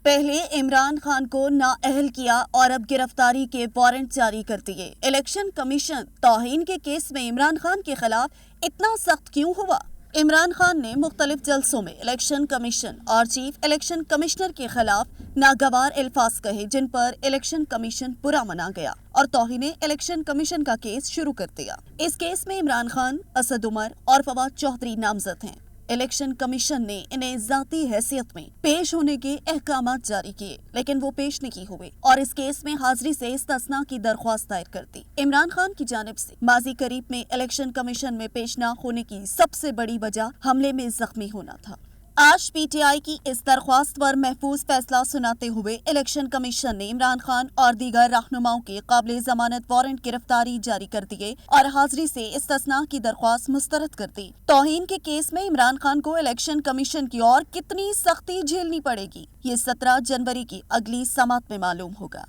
پہلے عمران خان کو نااہل کیا اور اب گرفتاری کے وارنٹ جاری کر دیے۔ الیکشن کمیشن توہین کے کیس میں عمران خان کے خلاف اتنا سخت کیوں ہوا؟ عمران خان نے مختلف جلسوں میں الیکشن کمیشن اور چیف الیکشن کمشنر کے خلاف ناگوار الفاظ کہے، جن پر الیکشن کمیشن برا منا گیا اور توہین الیکشن کمیشن کا کیس شروع کر دیا۔ اس کیس میں عمران خان، اسد عمر اور فواد چودھری نامزد ہیں۔ الیکشن کمیشن نے انہیں ذاتی حیثیت میں پیش ہونے کے احکامات جاری کیے، لیکن وہ پیش نہیں ہوئے اور اس کیس میں حاضری سے استثناء کی درخواست دائر کر دی۔ عمران خان کی جانب سے ماضی قریب میں الیکشن کمیشن میں پیش نہ ہونے کی سب سے بڑی وجہ حملے میں زخمی ہونا تھا۔ آج پی ٹی آئی کی اس درخواست پر محفوظ فیصلہ سناتے ہوئے الیکشن کمیشن نے عمران خان اور دیگر رہنماؤں کے قابل ضمانت وارنٹ گرفتاری جاری کر دیے اور حاضری سے استثناء کی درخواست مسترد کر دی۔ توہین کے کیس میں عمران خان کو الیکشن کمیشن کی اور کتنی سختی جھیلنی پڑے گی، یہ 17 جنوری کی اگلی سماعت میں معلوم ہوگا۔